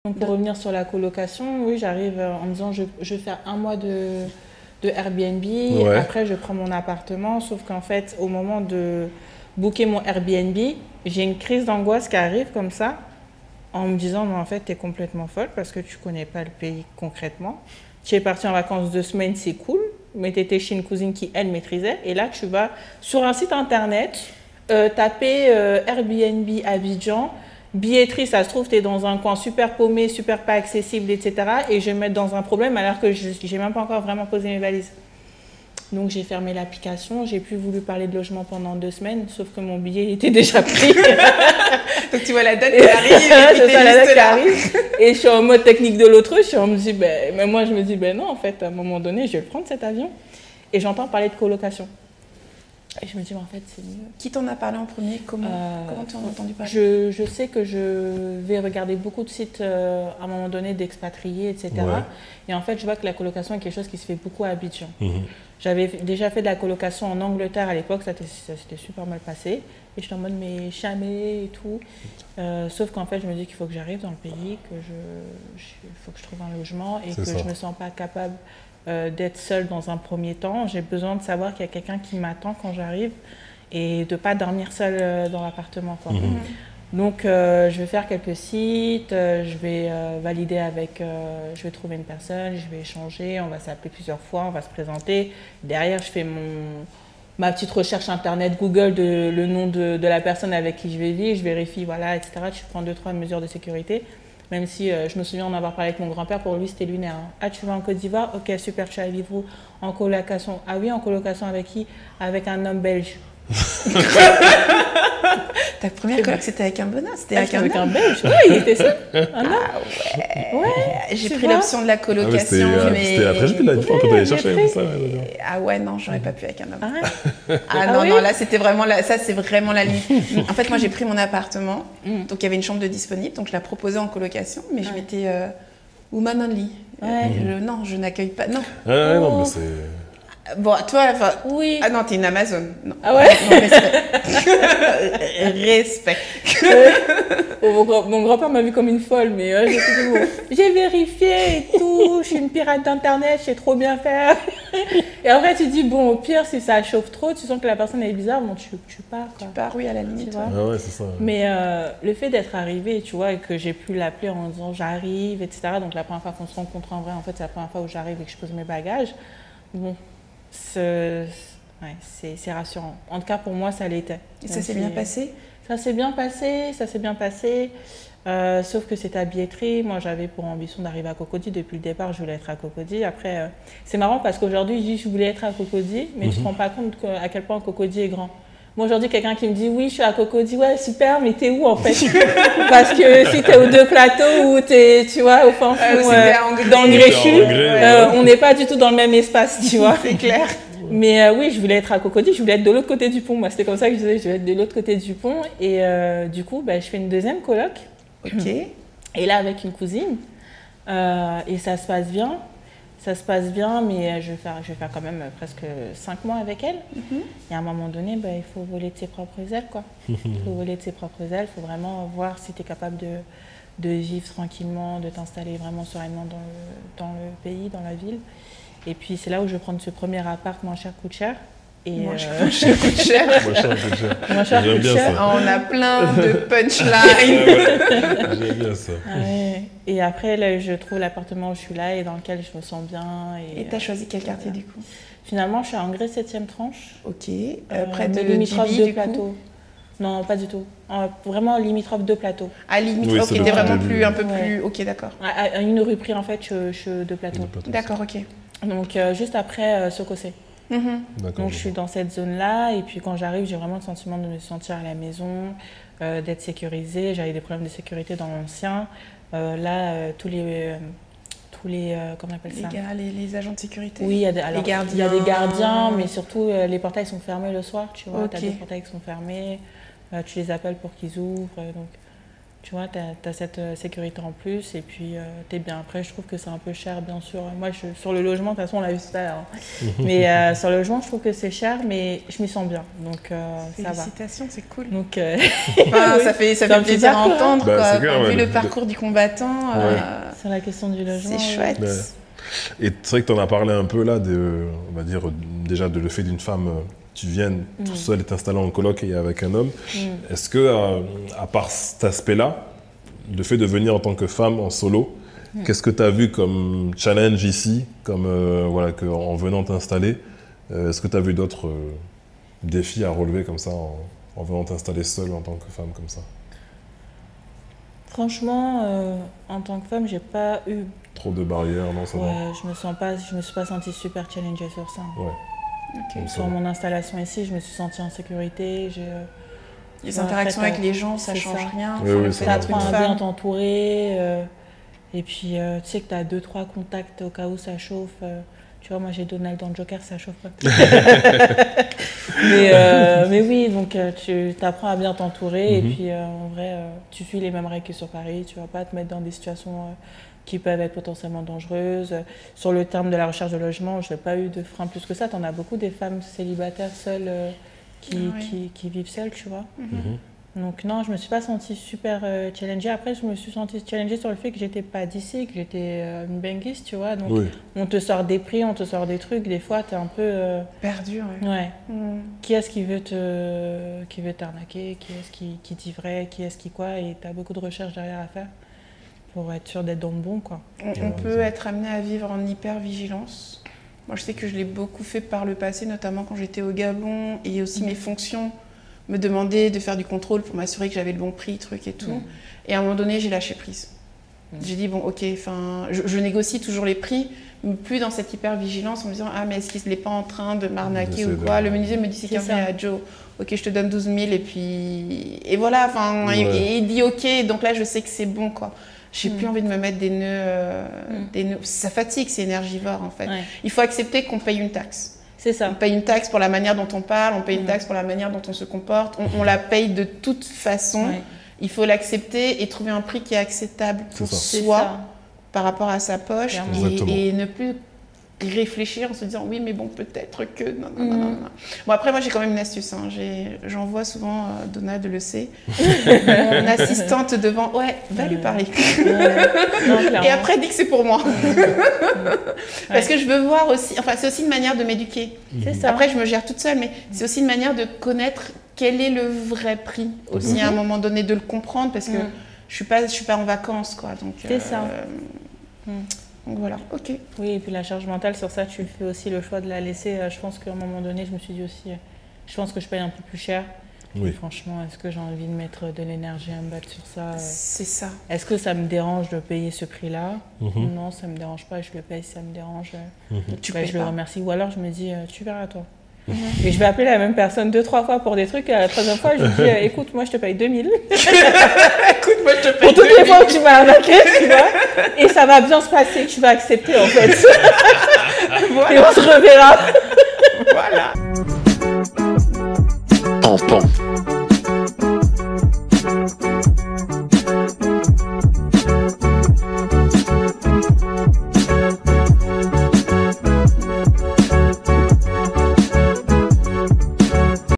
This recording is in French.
Donc pour revenir sur la colocation, oui, j'arrive en me disant je vais faire un mois de Airbnb, Ouais. après je prends mon appartement, sauf qu'en fait au moment de booker mon Airbnb, j'ai une crise d'angoisse qui arrive comme ça, en me disant mais en fait t'es complètement folle parce que tu connais pas le pays concrètement. Tu es parti en vacances 2 semaines, c'est cool, mais tu étais chez une cousine qui elle maîtrisait, et là tu vas sur un site internet taper Airbnb Abidjan. Billetterie, ça se trouve, tu es dans un coin super paumé, super pas accessible, etc. Et je vais me mettre dans un problème alors que je n'ai même pas encore vraiment posé mes valises. Donc j'ai fermé l'application, j'ai plus voulu parler de logement pendant 2 semaines, sauf que mon billet il était déjà pris. Donc tu vois la date qui arrive, et c'est ça, la date qui arrive. Et je suis en mode technique de l'autruche, je me dis, mais moi je me dis, non, en fait, à un moment donné, je vais le prendre cet avion. Et j'entends parler de colocation. Et je me dis, mais en fait, c'est mieux. Qui t'en a parlé en premier? Comment tu en as entendu parler? Je sais que je vais regarder beaucoup de sites à un moment donné d'expatriés, etc. Ouais. Et en fait, je vois que la colocation est quelque chose qui se fait beaucoup à Abidjan. Mhm. J'avais déjà fait de la colocation en Angleterre à l'époque, ça s'était super mal passé. Et j'étais en mode, mais jamais et tout. Sauf qu'en fait, je me dis qu'il faut que j'arrive dans le pays, il faut que je trouve un logement et que je ne me sens pas capable d'être seule dans un premier temps. J'ai besoin de savoir qu'il y a quelqu'un qui m'attend quand j'arrive et de ne pas dormir seule dans l'appartement. Donc, je vais faire quelques sites, je vais valider avec, je vais trouver une personne, je vais échanger, on va s'appeler plusieurs fois, on va se présenter. Derrière, je fais ma petite recherche internet, Google, le nom de la personne avec qui je vais vivre, je vérifie, voilà, etc. Je prends 2-3 mesures de sécurité. Même si je me souviens en avoir parlé avec mon grand-père, pour lui c'était lunaire. Hein. Ah, tu vas en Côte d'Ivoire? Ok, super, tu vas vivre où? En colocation. Ah oui, en colocation avec qui? Avec un homme belge. Ta première coloc, c'était avec un bonhomme? C'était avec un belge? Oui, il était ça. Un homme. Ouais, j'ai pris l'option de la colocation. C'était après, j'ai fait la différence quand t'allais chercher ça. Ah ouais, non, j'aurais pas pu avec un homme. Ah non, là, c'était vraiment ça, c'est vraiment la limite. En fait, moi, j'ai pris mon appartement, donc il y avait une chambre de disponible, donc je la proposais en colocation, mais je m'étais woman only. Non, je n'accueille pas. Non. Non, mais c'est. Bon, toi, enfin. Oui. Ah non, t'es une Amazon. Non. Ah ouais? Non, respect. Mon grand-père m'a vu comme une folle, mais j'ai vérifié et tout, je suis une pirate d'internet, je sais trop bien faire. Et en fait, tu dis, bon, au pire, si ça chauffe trop, tu sens que la personne est bizarre, bon, tu pars. Quoi. Tu pars, oui, à la limite. Ah ouais, c'est ça. Mais le fait d'être arrivé, tu vois, et que j'ai pu l'appeler en disant j'arrive, etc. Donc la première fois qu'on se rencontre en vrai, en fait, c'est la première fois où j'arrive et que je pose mes bagages. Bon. C'est rassurant. En tout cas, pour moi, ça l'était. Et ça s'est bien passé? Ça s'est bien passé. Sauf que c'était à billetterie. Moi, j'avais pour ambition d'arriver à Cocody. Depuis le départ, je voulais être à Cocody. Après, c'est marrant parce qu'aujourd'hui, je dis je voulais être à Cocody, mais tu ne te rends pas compte à quel point Cocody est grand. Moi, aujourd'hui, quelqu'un qui me dit oui, je suis à Cocody, ouais, super, mais t'es où en fait? Parce que si t'es aux 2 plateaux ou t'es, tu vois, au fin fond d'Angréchu, on n'est pas du tout dans le même espace, tu vois. C'est clair. Mais oui, je voulais être à Cocody, je voulais être de l'autre côté du pont. Moi, c'était comme ça que je disais, je vais être de l'autre côté du pont. Et du coup, je fais une deuxième coloc. Ok. Et là, avec une cousine. Et ça se passe bien. Ça se passe bien, mais je vais faire quand même presque 5 mois avec elle. Et à un moment donné, il faut voler de ses propres ailes, quoi. Il faut voler de ses propres ailes, il faut vraiment voir si tu es capable de vivre tranquillement, de t'installer vraiment sereinement dans le pays, dans la ville. Et puis c'est là où je vais prendre ce premier appart, moins cher coûte cher. Et moins cher coûte cher. Moins cher coûte cher. On a plein de punchlines. J'aime bien ça. Ouais. Et après, là, je trouve l'appartement où je suis là et dans lequel je me sens bien. Et tu as choisi quel quartier du coup? Finalement, je suis à Angré 7e tranche. Ok. Près de limitrophe Djibi, de plateau. Non, pas du tout. Vraiment limitrophe de plateau. Ah, limitrophe, oui, ok, t'es vraiment plus, un peu plus... Ok, d'accord. À une rue près, en fait, je suis de plateau. D'accord, ok. Donc, juste après Sococé. Donc, je suis dans cette zone-là. Et puis, quand j'arrive, j'ai vraiment le sentiment de me sentir à la maison, d'être sécurisée. J'avais des problèmes de sécurité dans l'ancien. Là, tous les comment on appelle ça? Les agents de sécurité. Oui, il y a des gardiens, mais surtout les portails sont fermés le soir, tu vois. Tu as des portails qui sont fermés, tu les appelles pour qu'ils ouvrent. Donc Tu vois, tu as cette sécurité en plus et puis tu es bien. Après, je trouve que c'est un peu cher, bien sûr. Moi, sur le logement, de toute façon, on l'a vu tout à l'heure. Hein. Mais sur le logement, je trouve que c'est cher, mais je m'y sens bien. Donc, ça va. Félicitations, c'est cool. Donc, ça fait plaisir à entendre. Bah, quoi. Vu le parcours du combattant, sur la question du logement. C'est chouette. Ouais. Et c'est vrai que tu en as parlé un peu là, on va dire déjà de le fait d'une femme... tu viennes tout seul et t'installer en coloc et avec un homme. Est-ce que, à part cet aspect-là, le fait de venir en tant que femme en solo, qu'est-ce que tu as vu comme challenge ici, comme en venant t'installer? Est-ce que tu as vu d'autres défis à relever comme ça en venant t'installer seule en tant que femme comme ça? Franchement, en tant que femme, j'ai pas eu trop de barrières, non? Ça va. je me suis pas sentie super challengée sur ça. Ouais. Okay. Sur mon installation ici, je me suis sentie en sécurité. Les interactions avec les gens, ça change rien. Tu apprends à bien t'entourer. Et puis, tu sais que tu as 2-3 contacts au cas où ça chauffe. Tu vois, moi j'ai Donald dans le Joker, ça chauffe pas. mais oui, donc tu apprends à bien t'entourer. Et puis, en vrai, tu suis les mêmes règles que sur Paris. Tu vas pas te mettre dans des situations... qui peuvent être potentiellement dangereuses. Sur le terme de la recherche de logement, je n'ai pas eu de frein plus que ça. Tu en as beaucoup des femmes célibataires seules qui vivent seules, tu vois. Donc non, je ne me suis pas sentie super challengée. Après, je me suis sentie challengée sur le fait que j'étais pas d'ici, que j'étais une benguiste, tu vois. Donc on te sort des prix, on te sort des trucs. Des fois, tu es un peu... perdu, ouais. Qui est-ce qui veut t'arnaquer? Qui est-ce qui dit vrai? Qui est-ce qui quoi? Et tu as beaucoup de recherches derrière à faire pour être sûr d'être dans le bon, quoi. On peut être amené à vivre en hyper-vigilance. Moi, je sais que je l'ai beaucoup fait par le passé, notamment quand j'étais au Gabon, et aussi mes fonctions me demandaient de faire du contrôle pour m'assurer que j'avais le bon prix, truc et tout. Et à un moment donné, j'ai lâché prise. J'ai dit, bon, ok, je négocie toujours les prix, mais plus dans cette hyper-vigilance en me disant, ah, mais est-ce qu'il n'est pas en train de m'arnaquer ou quoi? Le menuisier me dit, c'est 15 000 à Joe. Ok, je te donne 12 000, et puis... Et voilà, et il dit, ok, donc là, je sais que c'est bon, quoi. J'ai plus envie de me mettre des nœuds, ça fatigue, c'est énergivore en fait. Il faut accepter qu'on paye une taxe. C'est ça. On paye une taxe pour la manière dont on parle, on paye une taxe pour la manière dont on se comporte, on la paye de toute façon. Il faut l'accepter et trouver un prix qui est acceptable pour soi par rapport à sa poche et ne plus réfléchir en se disant oui mais bon peut-être que non. Bon après moi j'ai quand même une astuce, hein. J'envoie souvent Donald le sait, mon assistante devant va lui parler et après dit que c'est pour moi parce que je veux voir aussi, c'est aussi une manière de m'éduquer. Après je me gère toute seule mais c'est aussi une manière de connaître quel est le vrai prix aussi à un moment donné, de le comprendre parce que je suis pas en vacances quoi, donc c'est ça. Donc voilà, ok. Oui, et puis la charge mentale, sur ça, tu fais aussi le choix de la laisser. Je pense qu'à un moment donné, je me suis dit aussi, je pense que je paye un peu plus cher. Oui. Et franchement, est-ce que j'ai envie de mettre de l'énergie à me battre sur ça? C'est ça. Est-ce que ça me dérange de payer ce prix-là? Non, ça ne me dérange pas, je le paye si ça me dérange. Je le remercie. Ou alors je me dis, tu verras toi. Et je vais appeler la même personne 2-3 fois pour des trucs. À la troisième fois, je lui dis écoute, moi je te paye 2000. Écoute, moi je te paye 2000. Pour toutes les fois que tu m'as arnaqué, tu vois. Et ça va bien se passer, tu vas accepter en fait. Voilà. Et on se reverra. Voilà.